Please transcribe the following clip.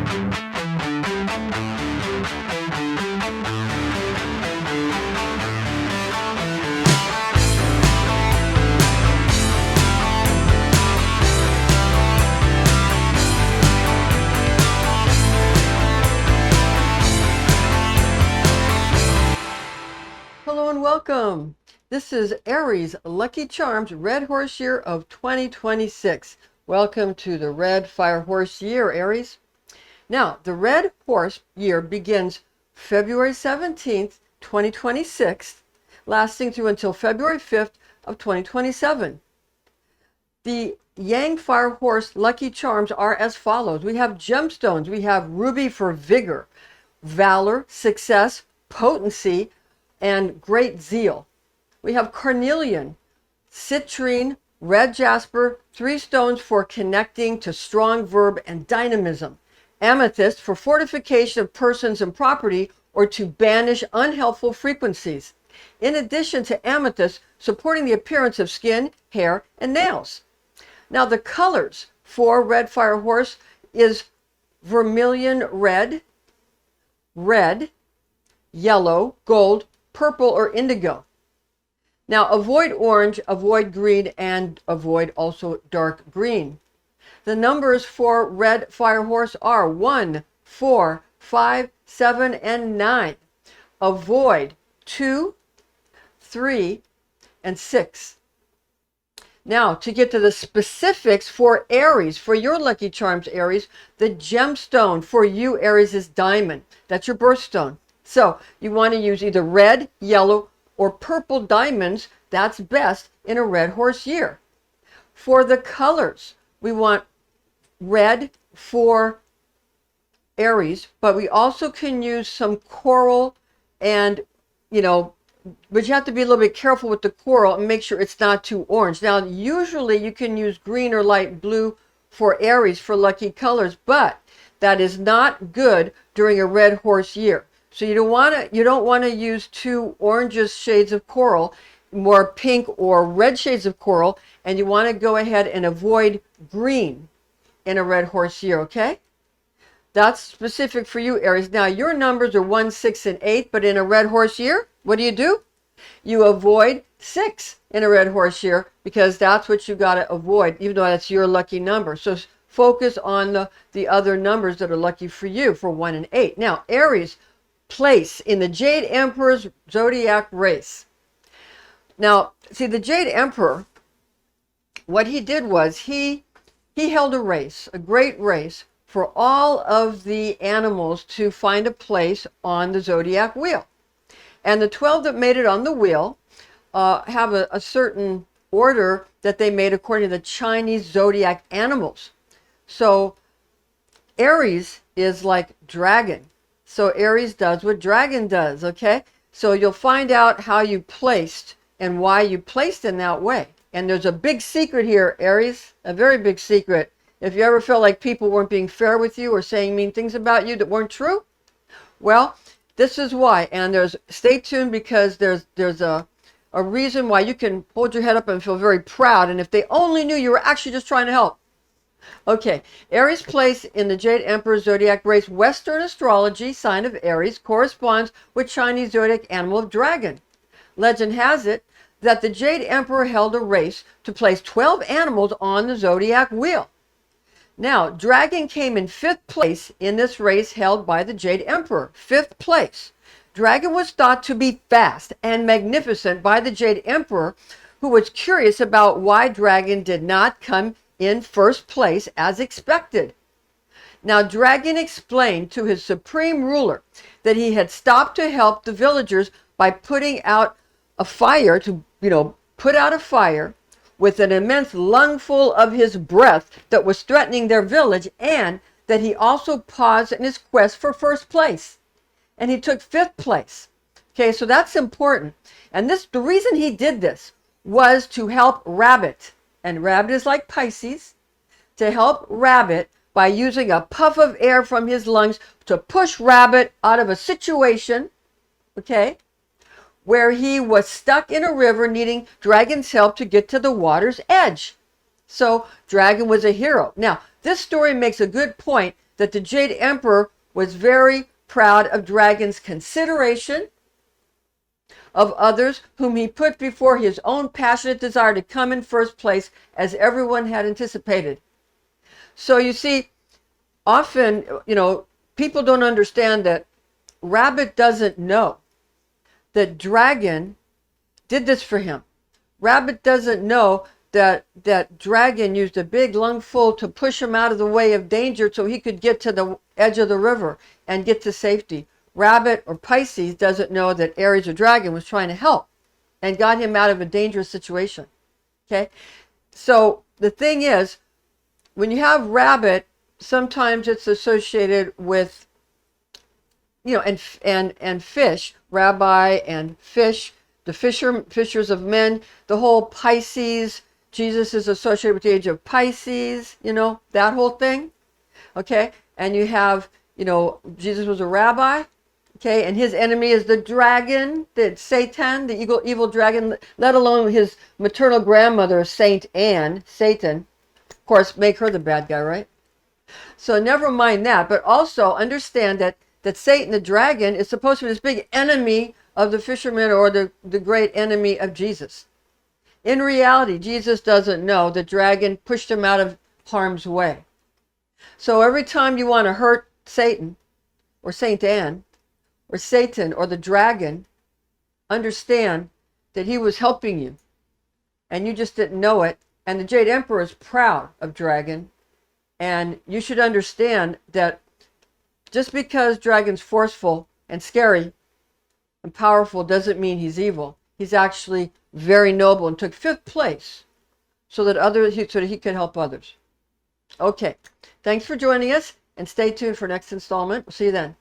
Hello and welcome. This is Aries Lucky Charms Red Horse Year of 2026. Welcome to the Red Fire Horse Year, Aries. Now, the Red Horse Year begins February 17th, 2026, lasting through until February 5th of 2027. The Yang Fire Horse Lucky Charms are as follows. We have gemstones. We have ruby for vigor, valor, success, potency, and great zeal. We have carnelian, citrine, red jasper, 3 stones for connecting to strong verb and dynamism. Amethyst for fortification of persons and property or to banish unhelpful frequencies. In addition to amethyst, supporting the appearance of skin, hair, and nails. Now the colors for Red Fire Horse is vermilion red, red, yellow, gold, purple, or indigo. Now avoid orange, avoid green, and avoid also dark green. The numbers for Red Fire Horse are 1, 4, 5, 7, and 9. Avoid 2, 3, and 6. Now, to get to the specifics for Aries, for your Lucky Charms, Aries, the gemstone for you, Aries, is diamond. That's your birthstone. So you want to use either red, yellow, or purple diamonds. That's best in a Red Horse Year. For the colors, we want red for Aries, but we also can use some coral and, but you have to be a little bit careful with the coral and make sure it's not too orange. Now, usually you can use green or light blue for Aries for lucky colors, but that is not good during a Red Horse Year. So you don't want to use too orangish shades of coral, more pink or red shades of coral, and you want to go ahead and avoid green in a Red Horse Year, okay? That's specific for you, Aries. Now, your numbers are 1, 6, and 8, but in a Red Horse Year, what do? You avoid 6 in a Red Horse Year because that's what you got to avoid, even though that's your lucky number. So focus on the other numbers that are lucky for you for 1 and 8. Now, Aries, place in the Jade Emperor's Zodiac race. Now, see, the Jade Emperor, what he did was he held a race, a great race, for all of the animals to find a place on the Zodiac Wheel. And the 12 that made it on the wheel have a certain order that they made according to the Chinese Zodiac Animals. So Aries is like dragon. So Aries does what dragon does, okay? So you'll find out how you placed and why you placed in that way. And there's a big secret here, Aries, a very big secret. If you ever felt like people weren't being fair with you or saying mean things about you that weren't true, well, this is why. And stay tuned because there's a reason why you can hold your head up and feel very proud. And if they only knew you were actually just trying to help. Okay, Aries' place in the Jade Emperor Zodiac race, Western Astrology, sign of Aries, corresponds with Chinese Zodiac Animal of Dragon. Legend has it that the Jade Emperor held a race to place 12 animals on the Zodiac Wheel. Now, Dragon came in 5th place in this race held by the Jade Emperor. 5th place. Dragon was thought to be fast and magnificent by the Jade Emperor, who was curious about why Dragon did not come in 1st place as expected. Now, Dragon explained to his supreme ruler that he had stopped to help the villagers by putting out a fire, put out a fire with an immense lungful of his breath that was threatening their village, and that he also paused in his quest for 1st place. And he took 5th place. Okay, so that's important. And the reason he did this was to help Rabbit. And Rabbit is like Pisces. To help Rabbit by using a puff of air from his lungs to push Rabbit out of a situation, okay, where he was stuck in a river needing Dragon's help to get to the water's edge. So Dragon was a hero. Now, this story makes a good point that the Jade Emperor was very proud of Dragon's consideration of others, whom he put before his own passionate desire to come in first place, as everyone had anticipated. So you see, often, people don't understand that Rabbit doesn't know that Dragon did this for him. Rabbit doesn't know that Dragon used a big lungful to push him out of the way of danger so he could get to the edge of the river and get to safety. Rabbit or Pisces doesn't know that Aries or Dragon was trying to help and got him out of a dangerous situation. Okay? So the thing is, when you have Rabbit, sometimes it's associated with, and fish, rabbi and fish, the fishers of men, the whole Pisces, Jesus is associated with the age of Pisces, that whole thing. Okay? And you have, Jesus was a rabbi. Okay, and his enemy is the dragon, the Satan, the evil dragon, let alone his maternal grandmother, Saint Anne, Satan. Of course, make her the bad guy, right? So never mind that, but also understand that Satan, the dragon, is supposed to be this big enemy of the fishermen, or the great enemy of Jesus. In reality, Jesus doesn't know the dragon pushed him out of harm's way. So every time you want to hurt Satan, or Saint Anne, or Satan, or the dragon, understand that he was helping you and you just didn't know it. And the Jade Emperor is proud of Dragon, and you should understand that just because Dragon's forceful and scary and powerful doesn't mean he's evil. He's actually very noble and took 5th place so that he could help others. Okay, thanks for joining us, and stay tuned for next installment. We'll see you then.